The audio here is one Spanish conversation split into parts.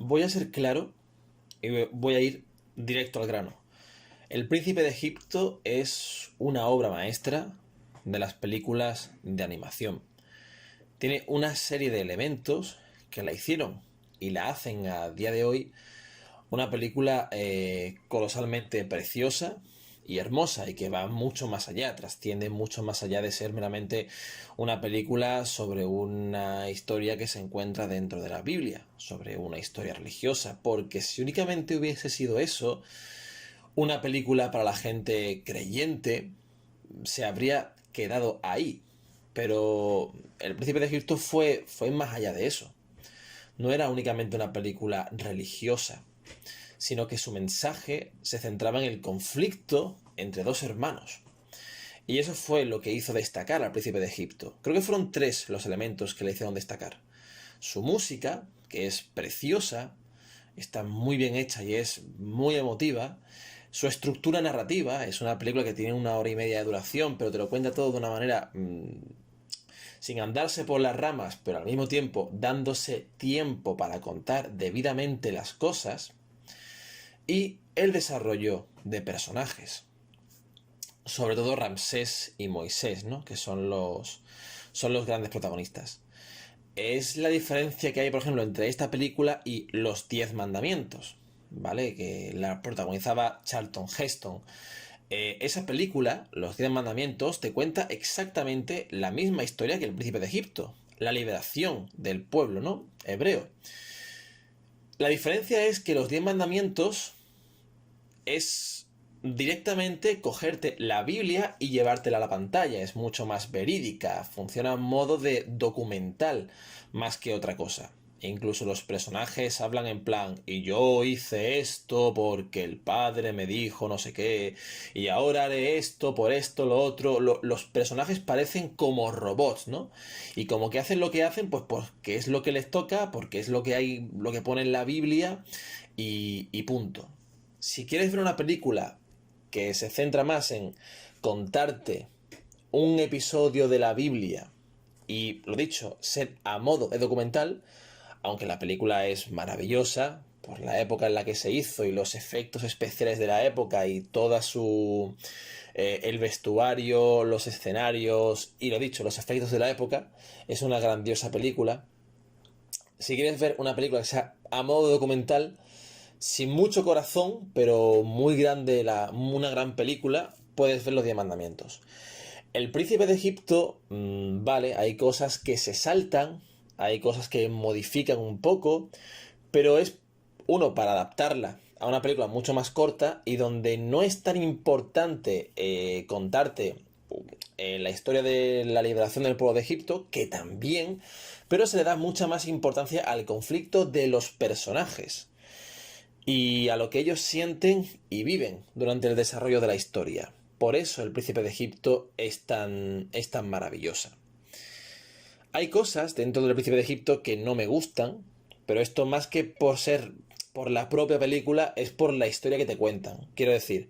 voy a ser claro y voy a ir directo al grano. El Príncipe de Egipto es una obra maestra de las películas de animación. Tiene una serie de elementos que la hicieron y la hacen a día de hoy una película colosalmente preciosa y hermosa, y que va mucho más allá, trasciende mucho más allá de ser meramente una película sobre una historia que se encuentra dentro de la Biblia, sobre una historia religiosa, porque si únicamente hubiese sido eso, una película para la gente creyente, se habría quedado ahí. Pero El Príncipe de Egipto fue más allá de eso. No era únicamente una película religiosa, sino que su mensaje se centraba en el conflicto entre dos hermanos. Y eso fue lo que hizo destacar al Príncipe de Egipto. Creo que fueron tres los elementos que le hicieron destacar. Su música, que es preciosa, está muy bien hecha y es muy emotiva. Su estructura narrativa, es una película que tiene 1 hora y media de duración, pero te lo cuenta todo de una manera sin andarse por las ramas, pero al mismo tiempo dándose tiempo para contar debidamente las cosas. Y el desarrollo de personajes, sobre todo Ramsés y Moisés, ¿no? Que son los grandes protagonistas. Es la diferencia que hay, por ejemplo, entre esta película y Los 10 Mandamientos, ¿vale? Que la protagonizaba Charlton Heston. Esa película, Los 10 Mandamientos, te cuenta exactamente la misma historia que El Príncipe de Egipto, la liberación del pueblo, ¿no? Hebreo. La diferencia es que Los 10 Mandamientos es directamente cogerte la Biblia y llevártela a la pantalla. Es mucho más verídica, funciona a modo de documental más que otra cosa. E incluso los personajes hablan en plan, y yo hice esto porque el padre me dijo no sé qué, y ahora haré esto por esto, lo otro. Los personajes parecen como robots, ¿no? Y como que hacen lo que hacen, pues porque es lo que les toca, porque es lo que hay, lo que pone en la Biblia, y punto. Si quieres ver una película que se centra más en contarte un episodio de la Biblia y, lo dicho, ser a modo de documental, aunque la película es maravillosa por la época en la que se hizo y los efectos especiales de la época y toda su... el vestuario, los escenarios y, lo dicho, los efectos de la época, es una grandiosa película. Si quieres ver una película que sea a modo de documental, sin mucho corazón, pero muy grande, una gran película, puedes ver Los 10 Mandamientos. El Príncipe de Egipto, vale, hay cosas que se saltan, hay cosas que modifican un poco, pero es, uno, para adaptarla a una película mucho más corta y donde no es tan importante contarte la historia de la liberación del pueblo de Egipto, que también, pero se le da mucha más importancia al conflicto de los personajes y a lo que ellos sienten y viven durante el desarrollo de la historia. Por eso El Príncipe de Egipto es tan maravillosa. Hay cosas dentro del Príncipe de Egipto que no me gustan, pero esto más que por ser por la propia película, es por la historia que te cuentan. Quiero decir,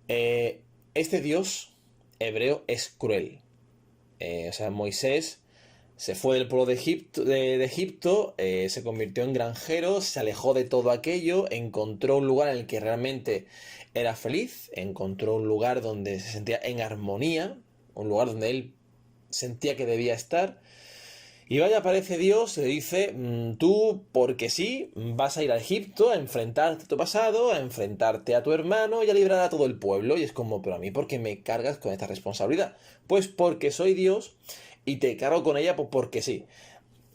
este dios hebreo es cruel. O sea, Moisés se fue del pueblo de Egipto, se convirtió en granjero, se alejó de todo aquello, encontró un lugar en el que realmente era feliz, encontró un lugar donde se sentía en armonía, un lugar donde él sentía que debía estar. Y vaya, aparece Dios y le dice, tú, porque sí, vas a ir a Egipto a enfrentarte a tu pasado, a enfrentarte a tu hermano y a librar a todo el pueblo. Y es como, pero a mí, ¿por qué me cargas con esta responsabilidad? Pues porque soy Dios y te cargo con ella porque sí.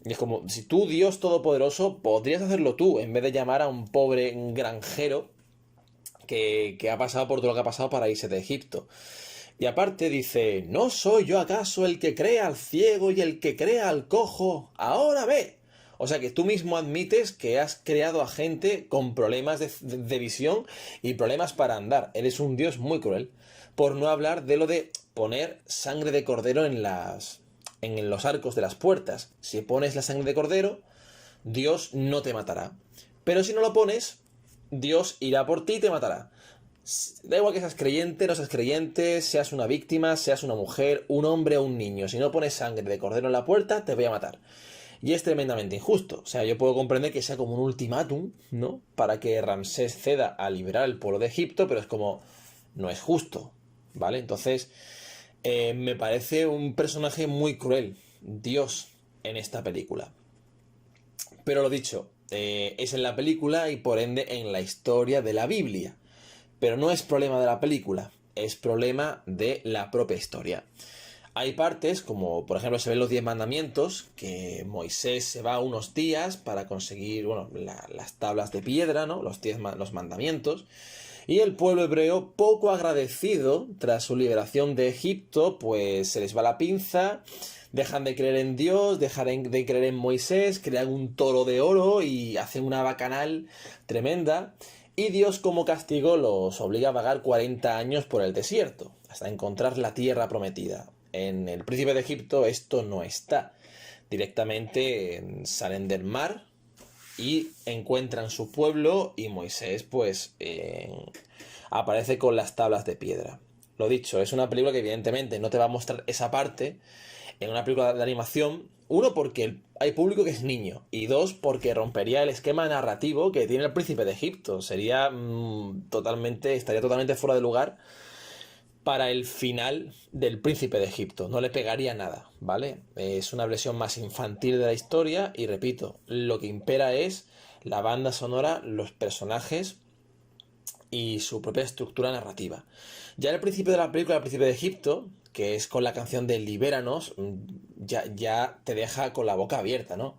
Y es como, si tú, Dios Todopoderoso, podrías hacerlo tú, en vez de llamar a un pobre granjero que ha pasado por todo lo que ha pasado para irse de Egipto. Y aparte dice, ¿no soy yo acaso el que crea al ciego y el que crea al cojo? Ahora ve. O sea que tú mismo admites que has creado a gente con problemas de visión y problemas para andar. Eres un dios muy cruel. Por no hablar de lo de poner sangre de cordero en los arcos de las puertas. Si pones la sangre de cordero, Dios no te matará. Pero si no lo pones, Dios irá por ti y te matará. Da igual que seas creyente, no seas creyente, seas una víctima, seas una mujer, un hombre o un niño. Si no pones sangre de cordero en la puerta, te voy a matar. y es tremendamente injusto. O sea, yo puedo comprender que sea como un ultimátum, ¿no? Para que Ramsés ceda a liberar el pueblo de Egipto, pero es como, no es justo, ¿vale? Entonces, me parece un personaje muy cruel, Dios, en esta película. Pero lo dicho, es en la película y por ende en la historia de la Biblia. Pero no es problema de la película, es problema de la propia historia. Hay partes, como por ejemplo se ven los 10 mandamientos, que Moisés se va unos días para conseguir, bueno, las tablas de piedra, ¿no? Los mandamientos. Y el pueblo hebreo, poco agradecido tras su liberación de Egipto, pues se les va la pinza, dejan de creer en Dios, dejan de creer en Moisés, crean un toro de oro y hacen una bacanal tremenda. Y Dios, como castigo, los obliga a vagar 40 años por el desierto, hasta encontrar la tierra prometida. En el Príncipe de Egipto esto no está. Directamente salen del mar y encuentran su pueblo y Moisés pues aparece con las tablas de piedra. Lo dicho, es una película que evidentemente no te va a mostrar esa parte en una película de animación. Uno, porque hay público que es niño. Y dos, porque rompería el esquema narrativo que tiene el Príncipe de Egipto. Estaría totalmente fuera de lugar para el final del Príncipe de Egipto. No le pegaría nada, ¿vale? Es una versión más infantil de la historia y repito, lo que impera es la banda sonora, los personajes y su propia estructura narrativa. Ya el principio de la película El Príncipe de Egipto, que es con la canción de Libéranos, ya te deja con la boca abierta, ¿no?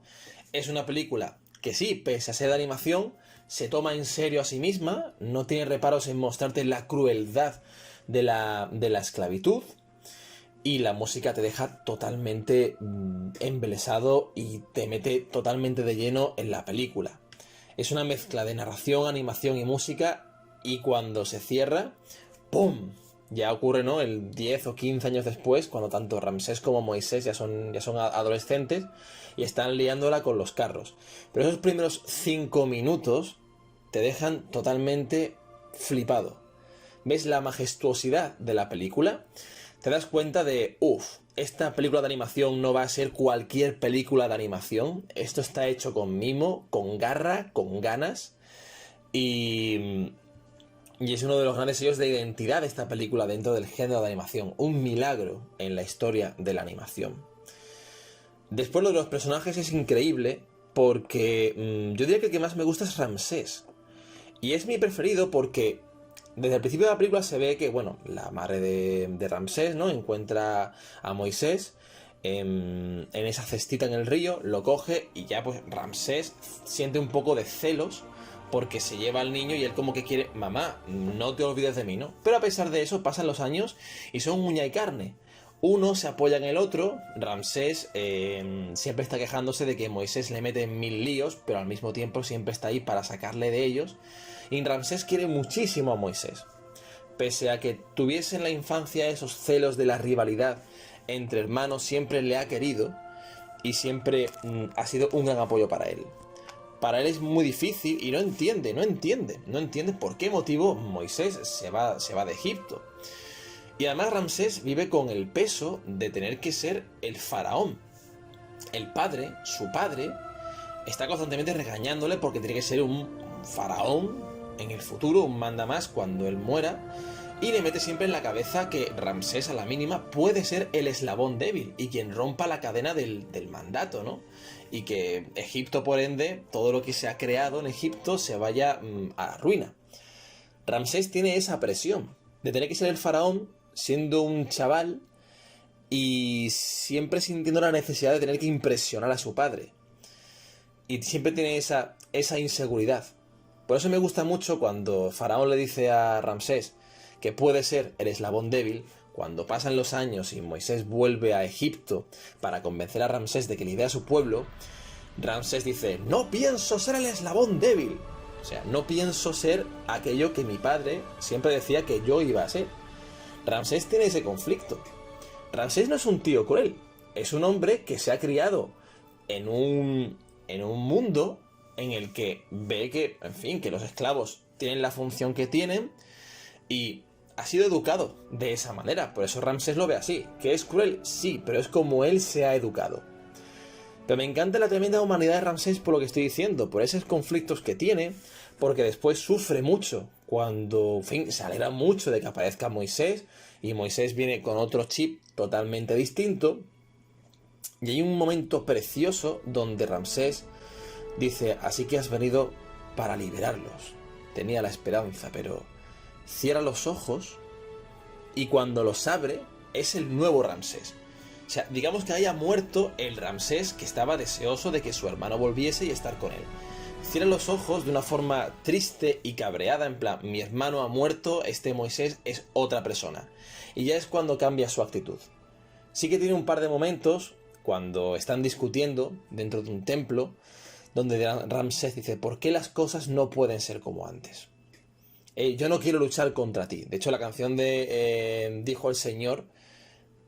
Es una película que sí, pese a ser de animación, se toma en serio a sí misma, no tiene reparos en mostrarte la crueldad de la esclavitud, y la música te deja totalmente embelesado y te mete totalmente de lleno en la película. Es una mezcla de narración, animación y música, y cuando se cierra, ¡pum! Ya ocurre, ¿no? El 10 o 15 años después, cuando tanto Ramsés como Moisés ya son adolescentes y están liándola con los carros. Pero esos primeros 5 minutos te dejan totalmente flipado. ¿Ves la majestuosidad de la película? Te das cuenta de, esta película de animación no va a ser cualquier película de animación. Esto está hecho con mimo, con garra, con ganas. Y es uno de los grandes sellos de identidad de esta película dentro del género de animación. Un milagro en la historia de la animación. Después lo de los personajes es increíble porque yo diría que el que más me gusta es Ramsés. Y es mi preferido porque desde el principio de la película se ve que, bueno, la madre de Ramsés, ¿no? Encuentra a Moisés en esa cestita en el río, lo coge y ya pues Ramsés siente un poco de celos porque se lleva al niño y él como que quiere, mamá, no te olvides de mí, ¿no? Pero a pesar de eso pasan los años y son uña y carne. Uno se apoya en el otro. Ramsés siempre está quejándose de que Moisés le mete en 1000 líos, pero al mismo tiempo siempre está ahí para sacarle de ellos. Y Ramsés quiere muchísimo a Moisés. Pese a que tuviese en la infancia esos celos de la rivalidad entre hermanos, siempre le ha querido y siempre ha sido un gran apoyo para él. Para él es muy difícil y no entiende por qué motivo Moisés se va de Egipto. Y además Ramsés vive con el peso de tener que ser el faraón. El padre, su padre, está constantemente regañándole porque tiene que ser un faraón en el futuro, un mandamás cuando él muera, y le mete siempre en la cabeza que Ramsés a la mínima puede ser el eslabón débil y quien rompa la cadena del mandato, ¿no? Y que Egipto, por ende, todo lo que se ha creado en Egipto se vaya a la ruina. Ramsés tiene esa presión de tener que ser el faraón siendo un chaval y siempre sintiendo la necesidad de tener que impresionar a su padre. Y siempre tiene esa inseguridad. Por eso me gusta mucho cuando Faraón le dice a Ramsés que puede ser el eslabón débil. Cuando pasan los años y Moisés vuelve a Egipto para convencer a Ramsés de que lidere a su pueblo, Ramsés dice, no pienso ser el eslabón débil. O sea, no pienso ser aquello que mi padre siempre decía que yo iba a ser. Ramsés tiene ese conflicto. Ramsés no es un tío cruel. Es un hombre que se ha criado en un mundo en el que ve que, en fin, que los esclavos tienen la función que tienen y ha sido educado de esa manera. Por eso Ramsés lo ve así. ¿Que es cruel? Sí, pero es como él se ha educado. Pero me encanta la tremenda humanidad de Ramsés por lo que estoy diciendo, por esos conflictos que tiene, porque después sufre mucho cuando, en fin, se alegra mucho de que aparezca Moisés, y Moisés viene con otro chip totalmente distinto. Y hay un momento precioso donde Ramsés dice: así que has venido para liberarlos. Tenía la esperanza, pero cierra los ojos y cuando los abre es el nuevo Ramsés. O sea, digamos que haya muerto el Ramsés que estaba deseoso de que su hermano volviese y estar con él. Cierra los ojos de una forma triste y cabreada, en plan, mi hermano ha muerto, este Moisés es otra persona. Y ya es cuando cambia su actitud. Sí que tiene un par de momentos cuando están discutiendo dentro de un templo, donde Ramsés dice: ¿por qué las cosas no pueden ser como antes? Yo no quiero luchar contra ti. De hecho, la canción de Dijo el Señor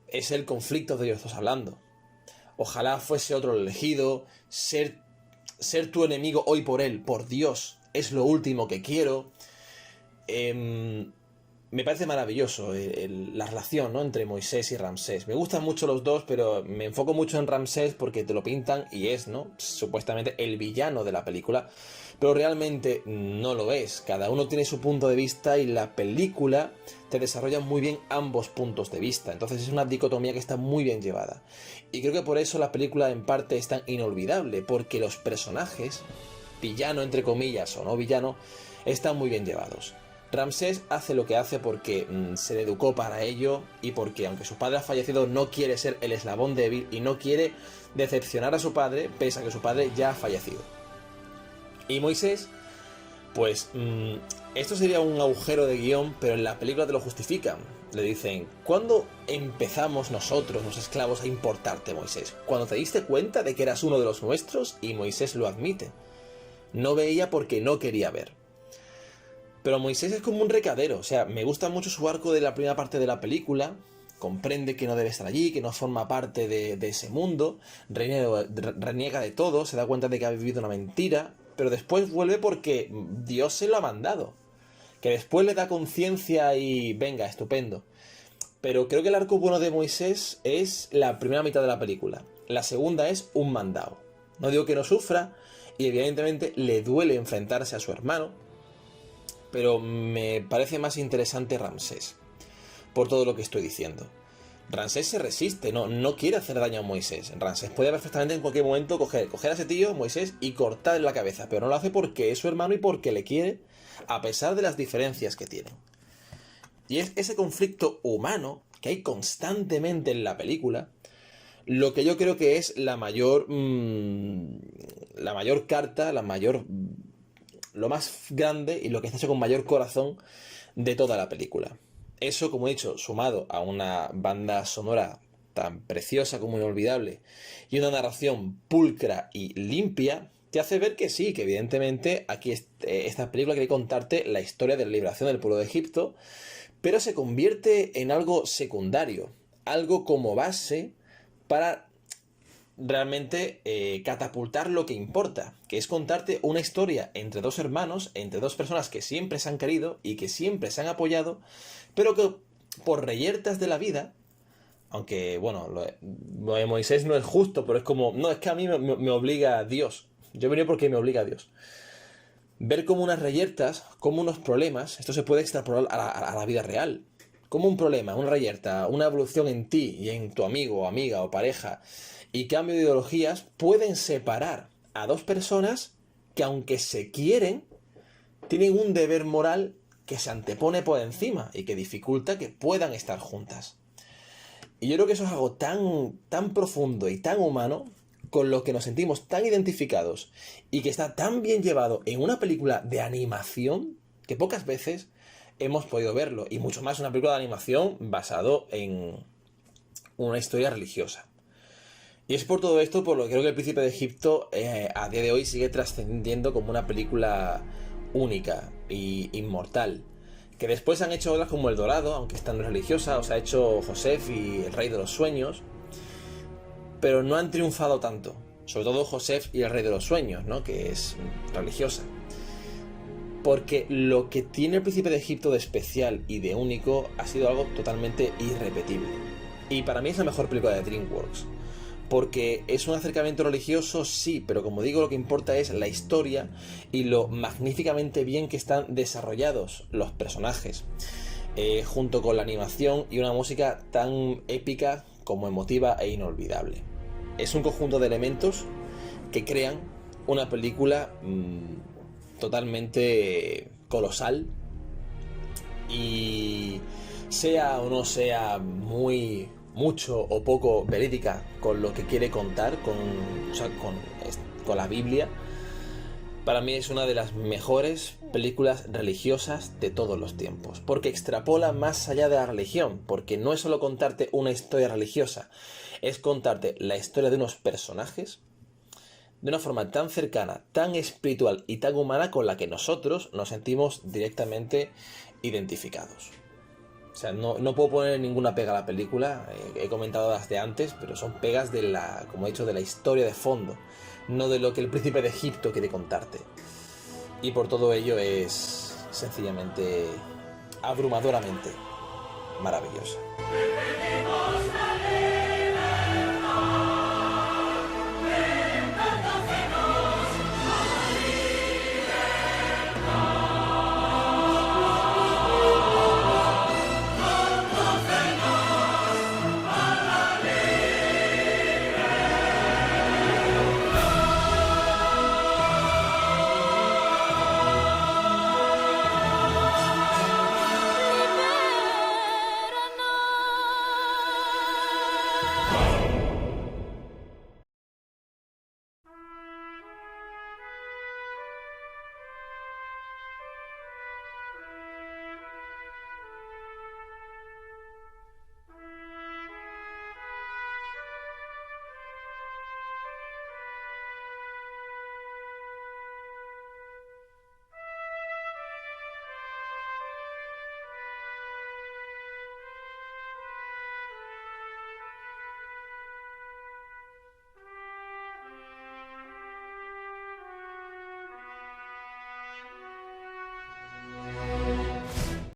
es el conflicto de ellos dos hablando. Ojalá fuese otro el elegido, ser tu enemigo hoy por él, por Dios, es lo último que quiero. Me parece maravilloso la relación, ¿no?, entre Moisés y Ramsés. Me gustan mucho los dos, pero me enfoco mucho en Ramsés porque te lo pintan y es, ¿no?, supuestamente el villano de la película, pero realmente no lo es. Cada uno tiene su punto de vista y la película te desarrolla muy bien ambos puntos de vista. Entonces es una dicotomía que está muy bien llevada. Y creo que por eso la película en parte es tan inolvidable, porque los personajes, villano entre comillas o no villano, están muy bien llevados. Ramsés hace lo que hace porque se le educó para ello y porque, aunque su padre ha fallecido, no quiere ser el eslabón débil y no quiere decepcionar a su padre, pese a que su padre ya ha fallecido. Y Moisés, pues esto sería un agujero de guión, pero en la película te lo justifican. Le dicen: ¿cuándo empezamos nosotros, los esclavos, a importarte, Moisés? ¿Cuando te diste cuenta de que eras uno de los nuestros? Y Moisés lo admite. No veía porque no quería ver. Pero Moisés es como un recadero. O sea, me gusta mucho su arco de la primera parte de la película. Comprende que no debe estar allí, que no forma parte de ese mundo. Reniega de todo, se da cuenta de que ha vivido una mentira. Pero después vuelve porque Dios se lo ha mandado. Que después le da conciencia y venga, estupendo. Pero creo que el arco bueno de Moisés es la primera mitad de la película. La segunda es un mandado. No digo que no sufra, y evidentemente le duele enfrentarse a su hermano, pero me parece más interesante Ramsés, por todo lo que estoy diciendo. Ramsés se resiste, no quiere hacer daño a Moisés. Ramsés puede perfectamente en cualquier momento coger a ese tío, Moisés, y cortarle la cabeza, pero no lo hace porque es su hermano y porque le quiere, a pesar de las diferencias que tienen. Y es ese conflicto humano que hay constantemente en la película lo que yo creo que es la mayor carta, lo más grande y lo que está hecho con mayor corazón de toda la película. Eso, como he dicho, sumado a una banda sonora tan preciosa como inolvidable y una narración pulcra y limpia, te hace ver que sí, que evidentemente aquí esta película quiere contarte la historia de la liberación del pueblo de Egipto, pero se convierte en algo secundario, algo como base para realmente catapultar lo que importa, que es contarte una historia entre dos hermanos, entre dos personas que siempre se han querido y que siempre se han apoyado, pero que por reyertas de la vida, aunque bueno, lo de Moisés no es justo, pero es como, no, es que a mí me obliga a Dios, yo he venido porque me obliga a Dios. Ver como unas reyertas, como unos problemas, esto se puede extrapolar a la vida real. Como un problema, una reyerta, una evolución en ti y en tu amigo o amiga o pareja y cambio de ideologías pueden separar a dos personas que, aunque se quieren, tienen un deber moral que se antepone por encima y que dificulta que puedan estar juntas. Y yo creo que eso es algo tan profundo y tan humano, con lo que nos sentimos tan identificados y que está tan bien llevado en una película de animación que pocas veces hemos podido verlo, y mucho más una película de animación basado en una historia religiosa. Y es por todo esto por lo que creo que El Príncipe de Egipto a día de hoy sigue trascendiendo como una película única e inmortal. Que después han hecho otras como El Dorado, aunque esta no es religiosa, o se ha hecho Joseph y El Rey de los Sueños, pero no han triunfado tanto. Sobre todo Joseph y El Rey de los Sueños, ¿no?, que es religiosa. Porque lo que tiene El Príncipe de Egipto de especial y de único ha sido algo totalmente irrepetible. Y para mí es la mejor película de DreamWorks. porque es un acercamiento religioso, sí, pero como digo, lo que importa es la historia y lo magníficamente bien que están desarrollados los personajes, junto con la animación y una música tan épica como emotiva e inolvidable. Es un conjunto de elementos que crean una película totalmente colosal, y sea o no sea mucho o poco verídica con lo que quiere contar, con la Biblia, para mí es una de las mejores películas religiosas de todos los tiempos, porque extrapola más allá de la religión, porque no es solo contarte una historia religiosa, es contarte la historia de unos personajes de una forma tan cercana, tan espiritual y tan humana, con la que nosotros nos sentimos directamente identificados. O sea, no puedo poner ninguna pega a la película, he comentado desde antes, pero son pegas de como he dicho, de la historia de fondo, no de lo que el príncipe de Egipto quiere contarte. Y por todo ello es sencillamente, abrumadoramente maravillosa.